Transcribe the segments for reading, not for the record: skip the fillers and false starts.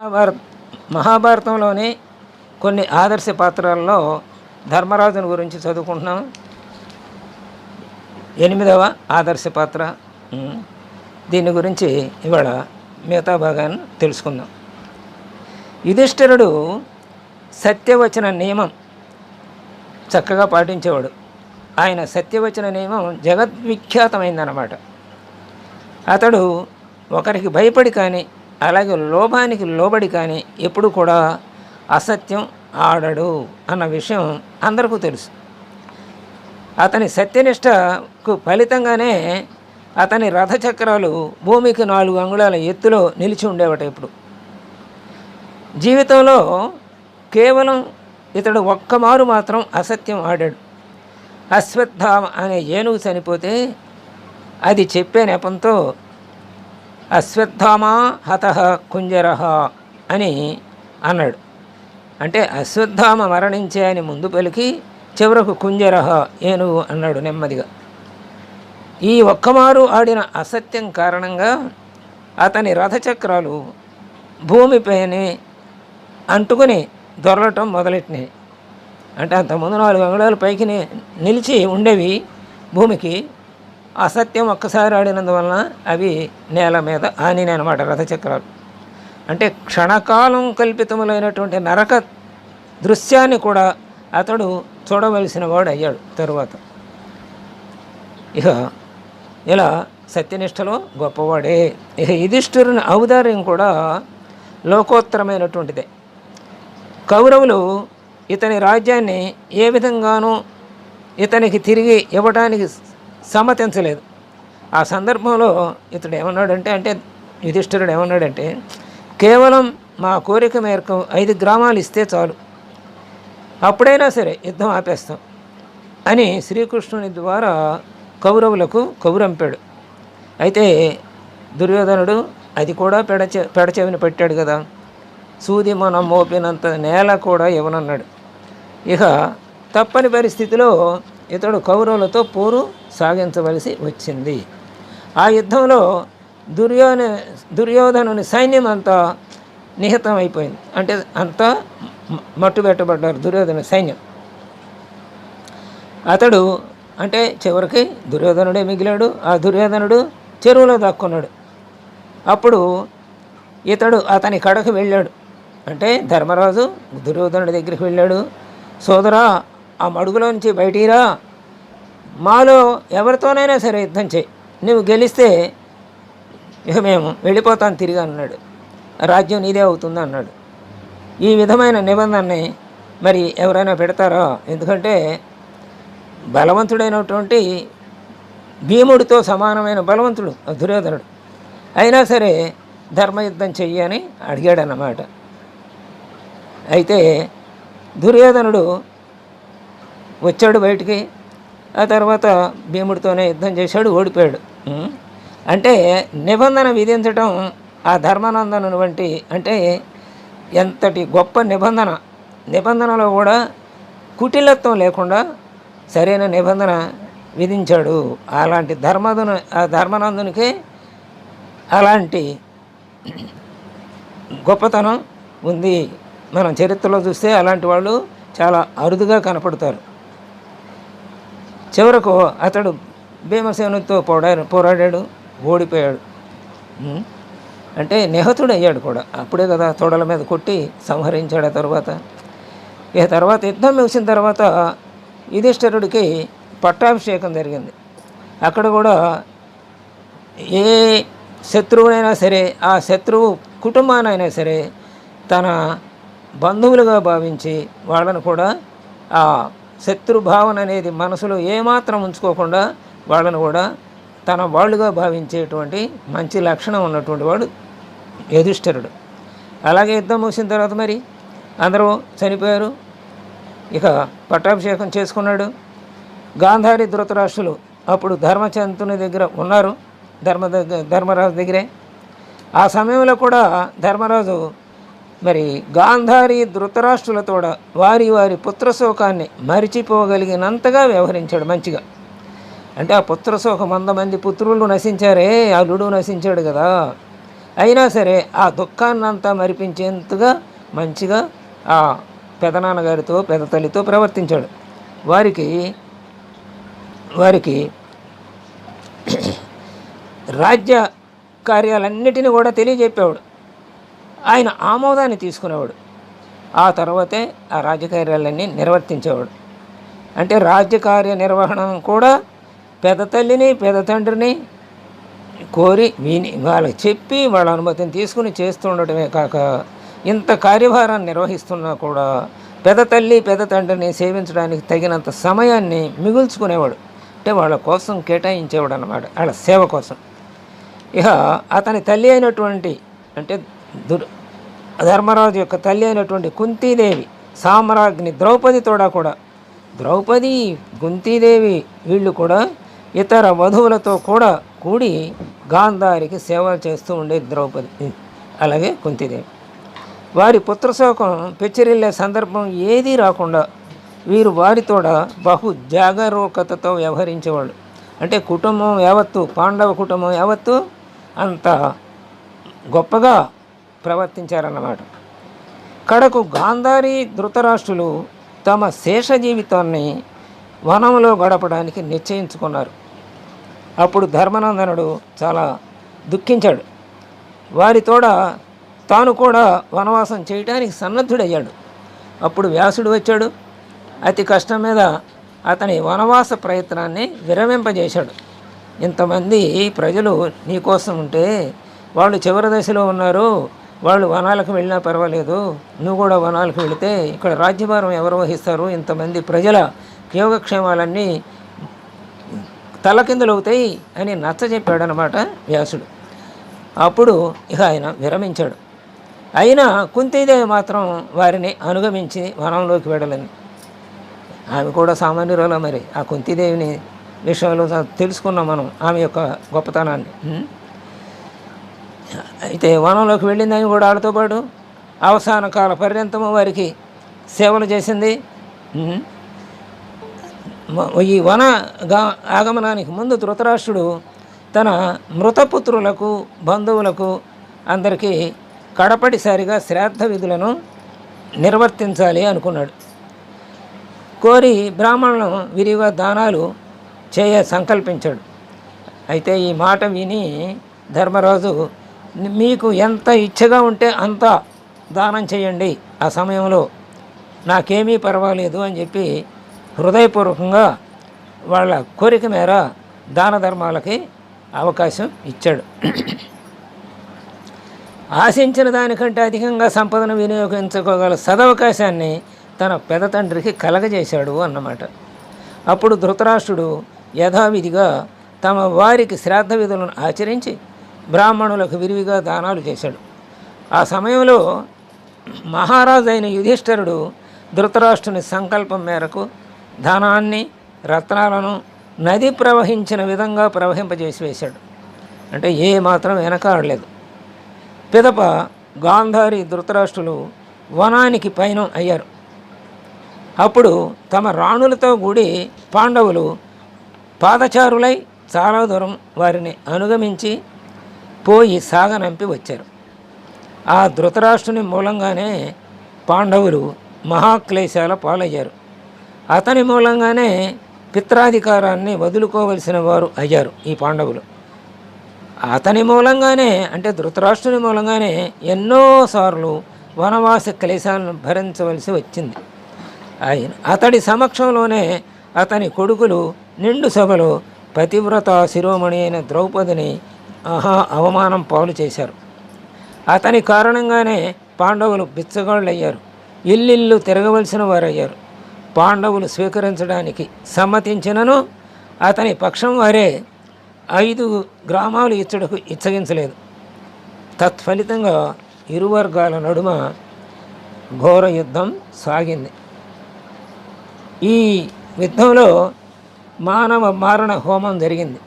మహాభారత మహాభారతంలోని కొన్ని ఆదర్శ పాత్రల్లో ధర్మరాజుని గురించి చదువుకుంటున్నాం. 8వ ఆదర్శ పాత్ర. దీని గురించి ఇవాళ మిగతా భాగాన్ని తెలుసుకుందాం. యుధిష్ఠిరుడు సత్యవచన నియమం చక్కగా పాటించేవాడు. ఆయన సత్యవచన నియమం జగద్విఖ్యాతమైందన్నమాట. అతడు ఒకరికి భయపడి కానీ అలాగే లోభానికి లోబడి కానీ ఎప్పుడు కూడా అసత్యం ఆడడు అన్న విషయం అందరికీ తెలుసు. అతని సత్యనిష్టకు ఫలితంగానే అతని రథచక్రాలు భూమికి 4 అంగుళాల ఎత్తులో నిలిచి ఉండేవట. ఇప్పుడు జీవితంలో కేవలం ఇతడు ఒక్కమారు మాత్రం అసత్యం ఆడాడు. అశ్వత్థామ అనే ఏనుగు చనిపోతే అది చెప్పే నెపంతో అశ్వత్థామా హతః కుంజరః అని అన్నాడు. అంటే అశ్వత్థామ మరణించే అని ముందు పలికి చివరకు కుంజరః ఏనుగు అన్నాడు నెమ్మదిగా. ఈ ఒక్కమారు ఆడిన అసత్యం కారణంగా అతని రథచక్రాలు భూమిపైన అంటుకుని దొరలటం మొదలెట్టినాయి. అంటే అంతకుముందు 4 అంగుళాల పైకి నిలిచి ఉండేవి భూమికి. అసత్యం ఒక్కసారి ఆడినందువలన అవి నేల మీద ఆనినాయి అన్నమాట రథచక్రాలు. అంటే క్షణకాలం కల్పితములైనటువంటి నరక దృశ్యాన్ని కూడా అతడు చూడవలసిన వాడు అయ్యాడు తరువాత. ఇక ఇలా సత్యనిష్టలో గొప్పవాడే. ఇక యుధిష్ఠిరుని ఔదార్యం కూడా లోకోత్తరమైనటువంటిదే. కౌరవులు ఇతని రాజ్యాన్ని ఏ విధంగానూ ఇతనికి తిరిగి ఇవ్వడానికి సమ్మతించలేదు. ఆ సందర్భంలో ఇతడు ఏమన్నాడంటే యుధిష్ఠిరుడు ఏమన్నాడంటే, కేవలం మా కోరిక మేరకు 5 గ్రామాలు ఇస్తే చాలు, అప్పుడైనా సరే యుద్ధం ఆపేస్తాం అని శ్రీకృష్ణుని ద్వారా కౌరవులకు కబురంపాడు. అయితే దుర్యోధనుడు అది కూడా పెడచెవిని పెట్టాడు కదా. సూది మనం మోపినంత నేల కూడా ఇవ్వనన్నాడు. ఇక తప్పని పరిస్థితిలో ఇతడు కౌరవులతో పోరు సాగించవలసి వచ్చింది. ఆ యుద్ధంలో దుర్యోధనుని సైన్యం అంతా నిహతం అయిపోయింది. అంటే అంతా మట్టుబెట్టబడ్డారు దుర్యోధన సైన్యం. అతడు అంటే చివరికి దుర్యోధనుడే మిగిలాడు. ఆ దుర్యోధనుడు చెరువులో దాక్కున్నాడు. అప్పుడు ఇతడు అతని కడకు వెళ్ళాడు. అంటే ధర్మరాజు దుర్యోధనుడి దగ్గరికి వెళ్ళాడు. సోదరా, ఆ మడుగులోంచి బయటిరా, మాలో ఎవరితోనైనా సరే యుద్ధం చేయి, నువ్వు గెలిస్తే ఇక మేము వెళ్ళిపోతాను తిరిగి అన్నాడు. రాజ్యం నీదే అవుతుంది అన్నాడు. ఈ విధమైన నిబంధనని మరి ఎవరైనా పెడతారా? ఎందుకంటే బలవంతుడైనటువంటి భీముడితో సమానమైన బలవంతుడు దుర్యోధనుడు. అయినా సరే ధర్మయుద్ధం చెయ్యి అని అడిగాడన్నమాట. అయితే దుర్యోధనుడు వచ్చాడు బయటికి. ఆ తర్వాత భీముడితోనే యుద్ధం చేశాడు, ఓడిపోయాడు. అంటే నిబంధన విధించడం ఆ ధర్మానందను వంటి అంటే ఎంతటి గొప్ప నిబంధనలో కూడా కుటిలత్వం లేకుండా సరైన నిబంధన విధించాడు. అలాంటి ధర్మానందునికే అలాంటి గొప్పతనం ఉంది. మనం చరిత్రలో చూస్తే అలాంటి వాళ్ళు చాలా అరుదుగా కనపడతారు. చివరకు అతడు భీమసేనుతో పోరాడాడు, ఓడిపోయాడు. అంటే నిహతుడు అయ్యాడు కూడా. అప్పుడే కదా తొడల మీద కొట్టి సంహరించాడు. ఆ తర్వాత యుద్ధం ముగిసిన తర్వాత యుధిష్ఠిరుడికి పట్టాభిషేకం జరిగింది. అక్కడ కూడా ఏ శత్రువునైనా సరే ఆ శత్రువు కుటుంబానైనా సరే తన బంధువులుగా భావించి వాళ్ళను కూడా ఆ శత్రుభావన అనేది మనసులో ఏమాత్రం ఉంచుకోకుండా వాళ్ళను కూడా తన వాళ్ళుగా భావించేటువంటి మంచి లక్షణం ఉన్నటువంటి వాడు యుధిష్ఠిరుడు. అలాగే యుద్ధం ముగిసిన తర్వాత మరి అందరూ చనిపోయారు. ఇక పట్టాభిషేకం చేసుకున్నాడు. గాంధారి ధృతరాష్ట్రులు అప్పుడు ధర్మచంతుని దగ్గర ఉన్నారు, ధర్మరాజు దగ్గరే. ఆ సమయంలో కూడా ధర్మరాజు మరి గాంధారి ధృతరాష్ట్రులతో వారి పుత్రశోకాన్ని మరిచిపోగలిగినంతగా వ్యవహరించాడు మంచిగా. అంటే ఆ పుత్రశోకం 100 మంది పుత్రులు నశించారే, అల్లుడు నశించాడు కదా. అయినా సరే ఆ దుఃఖాన్నంతా మరిపించేంతగా మంచిగా ఆ పెదనాన్నగారితో పెద్ద తల్లితో ప్రవర్తించాడు. వారికి వారికి రాజ్య కార్యాలన్నిటినీ కూడా తెలియజెప్పేవాడు. ఆయన ఆమోదాన్ని తీసుకునేవాడు. ఆ తర్వాతే ఆ రాజకార్యాలన్నీ నిర్వర్తించేవాడు. అంటే రాజ్యకార్య నిర్వహణ కూడా పెద్ద తల్లిని పెద్ద తండ్రిని కోరి విని వాళ్ళకి చెప్పి వాళ్ళ అనుమతిని తీసుకుని చేస్తుండటమే కాక, ఇంత కార్యభారాన్ని నిర్వహిస్తున్నా కూడా పెద్ద తల్లి పెద్ద తండ్రిని సేవించడానికి తగినంత సమయాన్ని మిగుల్చుకునేవాడు. అంటే వాళ్ళ కోసం కేటాయించేవాడు అన్నమాట, వాళ్ళ సేవ కోసం. ఇక అతని తల్లి అయినటువంటి అంటే ధర్మరాజు యొక్క తల్లి అయినటువంటి కుంతీదేవి, సామ్రాజ్ఞి ద్రౌపదితోడా కూడా, ద్రౌపది కుంతీదేవి వీళ్ళు కూడా ఇతర వధువులతో కూడా కూడి గాంధారికి సేవలు చేస్తూ ఉండేది ద్రౌపది, అలాగే కుంతీదేవి. వారి పుత్రశోకం పెచ్చిరిల్లే సందర్భం ఏదీ రాకుండా వీరు వారితోడ బహు జాగరూకతతో వ్యవహరించేవాళ్ళు. అంటే కుటుంబం యావత్తు, పాండవ కుటుంబం యావత్తు అంత గొప్పగా ప్రవర్తించారన్నమాట. కడకు గాంధారి ధృతరాష్ట్రులు తమ శేష జీవితాన్ని వనంలో గడపడానికి నిశ్చయించుకున్నారు. అప్పుడు ధర్మనందనుడు చాలా దుఃఖించాడు. వారితోడ తాను కూడా వనవాసం చేయడానికి సన్నద్ధుడయ్యాడు. అప్పుడు వ్యాసుడు వచ్చాడు. అతి కష్టం మీద అతని వనవాస ప్రయత్నాన్ని విరమింపజేశాడు. ఇంతమంది ప్రజలు నీకోసం ఉంటే వాళ్ళు చివరి దశలో ఉన్నారు, వాళ్ళు వనాలకు వెళ్ళినా పర్వాలేదు, నువ్వు కూడా వనాలకు వెళితే ఇక్కడ రాజ్యభారం ఎవరు వహిస్తారు, ఇంతమంది ప్రజల యోగక్షేమాలన్నీ తలకిందులవుతాయి అని నచ్చజెప్పాడనమాట వ్యాసుడు. అప్పుడు ఇక ఆయన విరమించాడు. అయినా కుంతీదేవి మాత్రం వారిని అనుగమించి వనంలోకి వెళ్ళలేదు. ఆమె కూడా సామాన్యురాలు. మరి ఆ కుంతీదేవిని విషయంలో తెలుసుకున్నాం మనం, ఆమె యొక్క గొప్పతనాన్ని. అయితే వనంలోకి వెళ్ళిందని కూడా వాళ్ళతో పాటు అవసాన కాల పర్యంతము వారికి సేవలు చేసింది. ఈ వన ఆగమనానికి ముందు ధృతరాష్ట్రుడు తన మృతపుత్రులకు బంధువులకు అందరికీ కడపటిసారిగా శ్రాద్ధ విధులను నిర్వర్తించాలి అనుకున్నాడు. కోరి బ్రాహ్మణులను విరిగా దానాలు చేయ సంకల్పించాడు. అయితే ఈ మాట విని ధర్మరాజు, మీకు ఎంత ఇచ్చగా ఉంటే అంత దానం చేయండి, ఆ సమయంలో నాకేమీ పర్వాలేదు అని చెప్పి హృదయపూర్వకంగా వాళ్ళ కోరిక మేర దాన ధర్మాలకి అవకాశం ఇచ్చాడు. ఆశించిన దానికంటే అధికంగా సంపదను వినియోగించుకోగల సదవకాశాన్ని తన పెద్ద తండ్రికి కలగజేశాడు అన్నమాట. అప్పుడు ధృతరాష్ట్రుడు యథావిధిగా తమ వారికి శ్రాద్ధ విధులను ఆచరించి బ్రాహ్మణులకు విరివిగా దానాలు చేశాడు. ఆ సమయంలో మహారాజు అయిన యుధిష్ఠిరుడు ధృతరాష్ట్రుని సంకల్పం మేరకు ధనాన్ని రత్నాలను నది ప్రవహించిన విధంగా ప్రవహింపజేసి వేశాడు. అంటే ఏ మాత్రం వెనకాడలేదు. పిదప గాంధారి ధృతరాష్ట్రులు వనానికి పయనం అయ్యారు. అప్పుడు తమ రాణులతో కూడి పాండవులు పాదచారులై చాలా దూరం వారిని అనుగమించి పోయి సాగనంపి వచ్చారు. ఆ ధృతరాష్ట్రుని మూలంగానే పాండవులు మహాక్లేశాల పాలయ్యారు. అతని మూలంగానే పిత్రాధికారాన్ని వదులుకోవలసిన వారు అయ్యారు ఈ పాండవులు. అతని మూలంగానే అంటే ధృతరాష్ట్రుని మూలంగానే ఎన్నోసార్లు వనవాస క్లేశాలను భరించవలసి వచ్చింది. అతడి సమక్షంలోనే అతని కొడుకులు నిండు సభలో పతివ్రత శిరోమణి అయిన ద్రౌపదిని అవమానం పాలు చేశారు. అతని కారణంగానే పాండవులు బిచ్చగాళ్ళయ్యారు, ఇల్లిల్లు తిరగవలసిన వారయ్యారు. పాండవులు స్వీకరించడానికి సమ్మతించినను అతని పక్షం వారే 5 గ్రామాలు ఇచ్చడకు ఇచ్చగించలేదు. తత్ఫలితంగా ఇరు వర్గాల నడుమ ఘోర యుద్ధం సాగింది. ఈ యుద్ధంలో మానవ మారణ హోమం జరిగింది.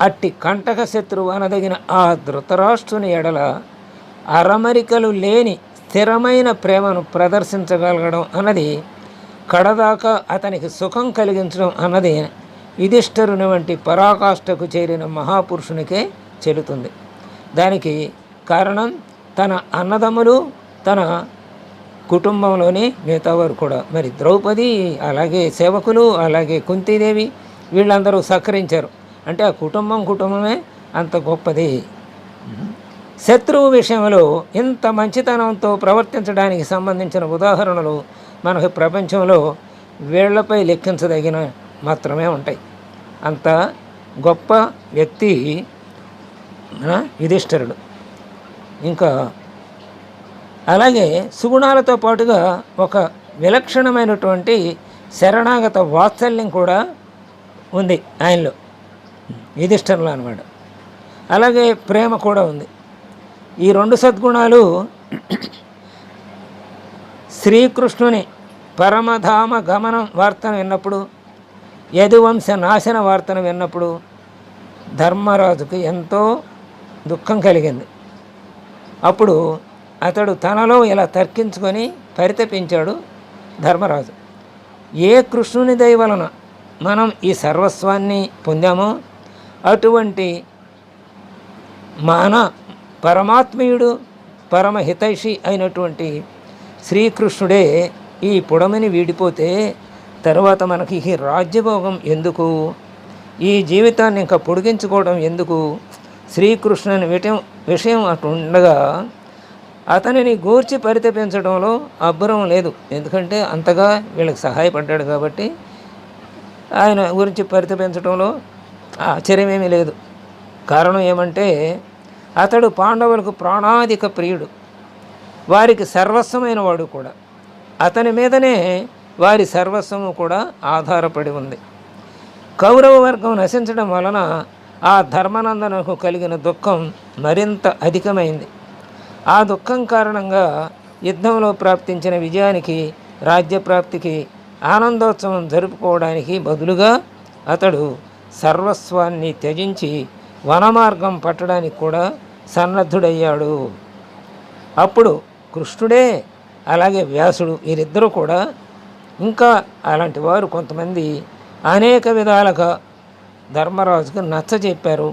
అట్టి కంటక శత్రువు అనదగిన ఆ ధృతరాష్ట్రుని ఎడల అరమరికలు లేని స్థిరమైన ప్రేమను ప్రదర్శించగలగడం అన్నది, కడదాకా అతనికి సుఖం కలిగించడం అన్నది యుధిష్ఠిరుని వంటి పరాకాష్ఠకు చేరిన మహాపురుషునికే చెల్లుతుంది. దానికి కారణం తన అన్నదమ్ములు, తన కుటుంబంలోని మిగతా వారు కూడా. మరి ద్రౌపది, అలాగే సేవకులు, అలాగే కుంతీదేవి వీళ్ళందరూ సహకరించారు. అంటే ఆ కుటుంబమే అంత గొప్పది. శత్రువు విషయంలో ఇంత మంచితనంతో ప్రవర్తించడానికి సంబంధించిన ఉదాహరణలు మనకు ప్రపంచంలో వీళ్లపై లెక్కించదగిన మాత్రమే ఉంటాయి. అంత గొప్ప వ్యక్తి మన యుధిష్ఠిరుడు. ఇంకా అలాగే సుగుణాలతో పాటుగా ఒక విలక్షణమైనటువంటి శరణాగత వాత్సల్యం కూడా ఉంది ఆయనలో, యుధిష్ఠిరులు అన్నమాట. అలాగే ప్రేమ కూడా ఉంది. ఈ రెండు సద్గుణాలు శ్రీకృష్ణుని పరమధామ గమనం వార్తను విన్నప్పుడు, యదువంశ నాశన వార్తను విన్నప్పుడు ధర్మరాజుకు ఎంతో దుఃఖం కలిగింది. అప్పుడు అతడు తనలో ఇలా తర్కించుకొని పరితపించాడు ధర్మరాజు. ఏ కృష్ణుని దయ వలన మనం ఈ సర్వస్వాన్ని పొందామో అటువంటి మన పరమాత్మీయుడు, పరమహితైషి అయినటువంటి శ్రీకృష్ణుడే ఈ పుడమిని వీడిపోతే తర్వాత మనకి ఈ రాజ్యభోగం ఎందుకు, ఈ జీవితాన్ని ఇంకా పొడిగించుకోవడం ఎందుకు? శ్రీకృష్ణుని విషయం అటు ఉండగా అతనిని గూర్చి పరితపించడంలో అబ్బురం లేదు. ఎందుకంటే అంతగా వీళ్ళకి సహాయపడ్డాడు కాబట్టి ఆయన గురించి పరితపించడంలో ఆశ్చర్యమేమీ లేదు. కారణం ఏమంటే అతడు పాండవులకు ప్రాణాధిక ప్రియుడు, వారికి సర్వస్వమైన వాడు కూడా. అతని మీదనే వారి సర్వస్వము కూడా ఆధారపడి ఉంది. కౌరవ వర్గం నశించడం వలన ఆ ధర్మనందనకు కలిగిన దుఃఖం మరింత అధికమైంది. ఆ దుఃఖం కారణంగా యుద్ధంలో ప్రాప్తించిన విజయానికి, రాజ్యప్రాప్తికి ఆనందోత్సవం జరుపుకోవడానికి బదులుగా అతడు సర్వస్వాన్ని త్యజించి వనమార్గం పట్టడానికి కూడా సన్నద్ధుడయ్యాడు. అప్పుడు కృష్ణుడే, అలాగే వ్యాసుడు, వీరిద్దరూ కూడా, ఇంకా అలాంటి వారు కొంతమంది అనేక విధాలుగా ధర్మరాజుకు నచ్చజెప్పారు.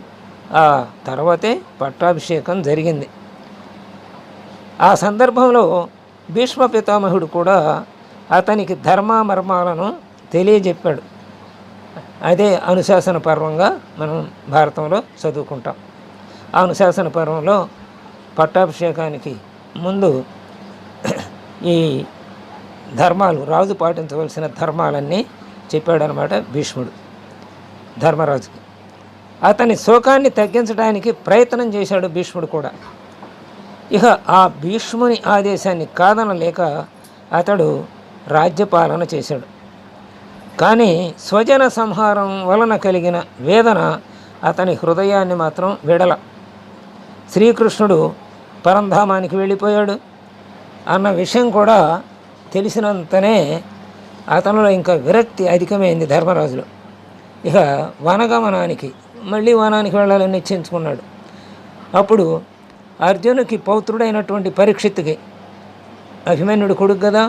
ఆ తర్వాతే పట్టాభిషేకం జరిగింది. ఆ సందర్భంలో భీష్మ పితామహుడు కూడా అతనికి ధర్మమర్మాలను తెలియజెప్పాడు. అదే అనుశాసన పర్వంగా మనం భారతంలో చదువుకుంటాం. ఆ అనుశాసన పర్వంలో పట్టాభిషేకానికి ముందు ఈ ధర్మాలు, రాజు పాటించవలసిన ధర్మాలన్నీ చెప్పాడనమాట భీష్ముడు ధర్మరాజుకి. అతని శోకాన్ని తగ్గించడానికి ప్రయత్నం చేశాడు భీష్ముడు కూడా. ఇక ఆ భీష్ముని ఆదేశాన్ని కాదనలేక అతడు రాజ్యపాలన చేశాడు. కానీ స్వజన సంహారం వలన కలిగిన వేదన అతని హృదయాన్ని మాత్రం విడల. శ్రీకృష్ణుడు పరంధామానికి వెళ్ళిపోయాడు అన్న విషయం కూడా తెలిసినంతనే అతనిలో ఇంకా విరక్తి అధికమైంది ధర్మరాజులో. ఇక వనగమనానికి, మళ్ళీ వనానికి వెళ్ళాలని నిశ్చయించుకున్నాడు. అప్పుడు అర్జునుకి పౌత్రుడైనటువంటి పరీక్షిత్తుకి, అభిమన్యుడు కొడుకు కదా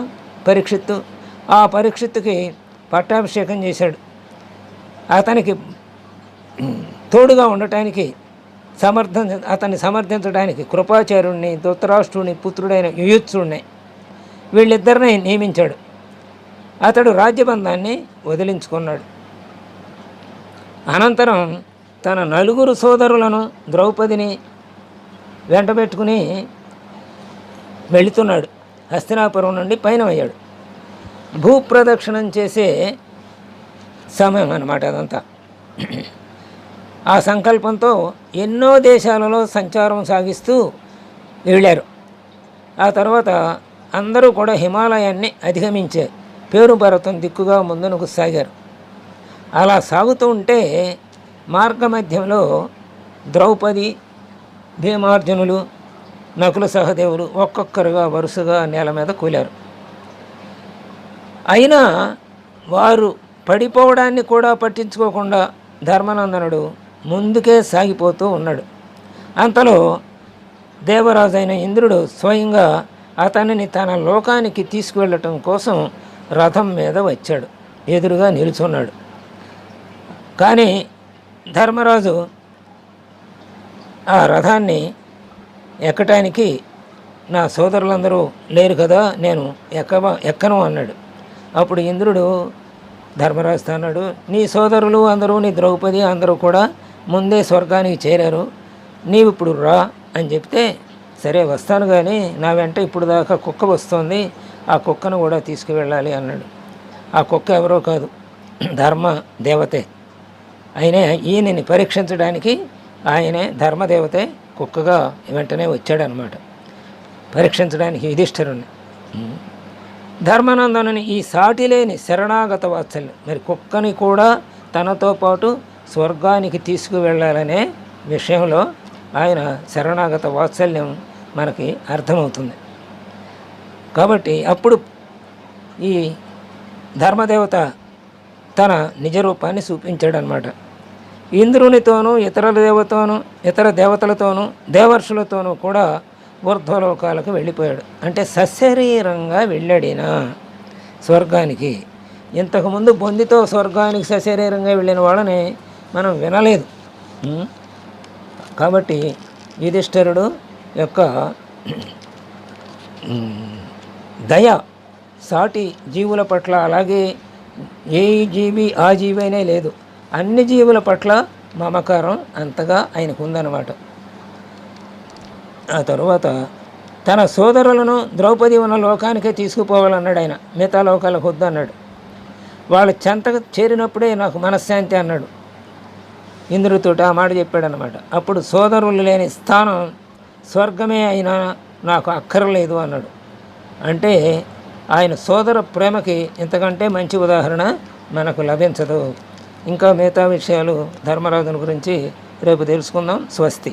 పరీక్షిత్తు, ఆ పరీక్షిత్తుకి పట్టాభిషేకం చేశాడు. అతనికి తోడుగా ఉండటానికి, అతన్ని సమర్థించడానికి కృపాచార్యుడిని, ధృతరాష్ట్రుని పుత్రుడైన యుయుత్సుడిని, వీళ్ళిద్దరిని నియమించాడు. అతడు రాజ్యబంధాన్ని వదిలించుకున్నాడు. అనంతరం తన నలుగురు సోదరులను, ద్రౌపదిని వెంటబెట్టుకుని వెళుతున్నాడు. హస్తినాపురం నుండి పయనమయ్యాడు. భూప్రదక్షిణం చేసే సమయం అన్నమాట అదంతా. ఆ సంకల్పంతో ఎన్నో దేశాలలో సంచారం సాగిస్తూ వెళ్ళారు. ఆ తర్వాత అందరూ కూడా హిమాలయాన్ని అధిగమించే పేరు పర్వతం దిక్కుగా ముందునకు సాగారు. అలా సాగుతూ ఉంటే మార్గమధ్యంలో ద్రౌపది, భీమార్జునులు, నకుల సహదేవులు ఒక్కొక్కరుగా వరుసగా నేల మీద కూలారు. అయినా వారు పడిపోవడాన్ని కూడా పట్టించుకోకుండా ధర్మనందనుడు ముందుకే సాగిపోతూ ఉన్నాడు. అంతలో దేవరాజు అయిన ఇంద్రుడు స్వయంగా అతనిని తన లోకానికి తీసుకువెళ్ళటం కోసం రథం మీద వచ్చాడు, ఎదురుగా నిలుచున్నాడు. కానీ ధర్మరాజు ఆ రథాన్ని ఎక్కటానికి నా సోదరులందరూ లేరు కదా, నేను ఎక్కను అన్నాడు. అప్పుడు ఇంద్రుడు ధర్మరాజుతో అన్నాడు, నీ సోదరులు అందరూ, నీ ద్రౌపది అందరూ కూడా ముందే స్వర్గానికి చేరారు, నీవు ఇప్పుడు రా అని చెప్తే, సరే వస్తాను, కానీ నా వెంట ఇప్పుడు దాకా కుక్క వస్తుంది, ఆ కుక్కను కూడా తీసుకువెళ్ళాలి అన్నాడు. ఆ కుక్క ఎవరో కాదు, ధర్మ దేవతే. ఆయనే ఈయనని పరీక్షించడానికి ఆయనే ధర్మదేవతే కుక్కగా వెంటనే వచ్చాడనమాట, పరీక్షించడానికి యుధిష్ఠిరుణ్ణి. ధర్మానందనుని ఈ సాటి లేని శరణాగత వాత్సల్యం, మరి కుక్కని కూడా తనతో పాటు స్వర్గానికి తీసుకువెళ్ళాలనే విషయంలో ఆయన శరణాగత వాత్సల్యం మనకి అర్థమవుతుంది. కాబట్టి అప్పుడు ఈ ధర్మదేవత తన నిజ రూపాన్ని చూపించాడనమాట. ఇంద్రునితోనూ ఇతర దేవతలతోనూ దేవర్షులతోనూ కూడా ఊర్ధ్వలోకాలకు వెళ్ళిపోయాడు. అంటే సశరీరంగా వెళ్ళాడినా స్వర్గానికి. ఇంతకుముందు బొందితో స్వర్గానికి సశరీరంగా వెళ్ళిన వాళ్ళని మనం వినలేదు. కాబట్టి యుధిష్ఠిరుడు యొక్క దయ సాటి జీవుల పట్ల, అలాగే ఏ జీవి ఆ జీవి అనే లేదు, అన్ని జీవుల పట్ల మమకారం అంతగా ఆయనకు ఉందన్నమాట. ఆ తరువాత తన సోదరులను ద్రౌపది ఉన్న లోకానికే తీసుకుపోవాలన్నాడు ఆయన, మిగతా లోకాలకు వద్దు అన్నాడు. వాళ్ళ చెంతకు చేరినప్పుడే నాకు మనశ్శాంతి అన్నాడు. ఇంద్రుడితో ఆ మాట చెప్పాడనమాట. అప్పుడు సోదరులు లేని స్థానం స్వర్గమే అయినా నాకు అక్కర్లేదు అన్నాడు. అంటే ఆయన సోదర ప్రేమకి ఇంతకంటే మంచి ఉదాహరణ మనకు లభించదు. ఇంకా మిగతా విషయాలు ధర్మరాజుని గురించి రేపు తెలుసుకుందాం. స్వస్తి.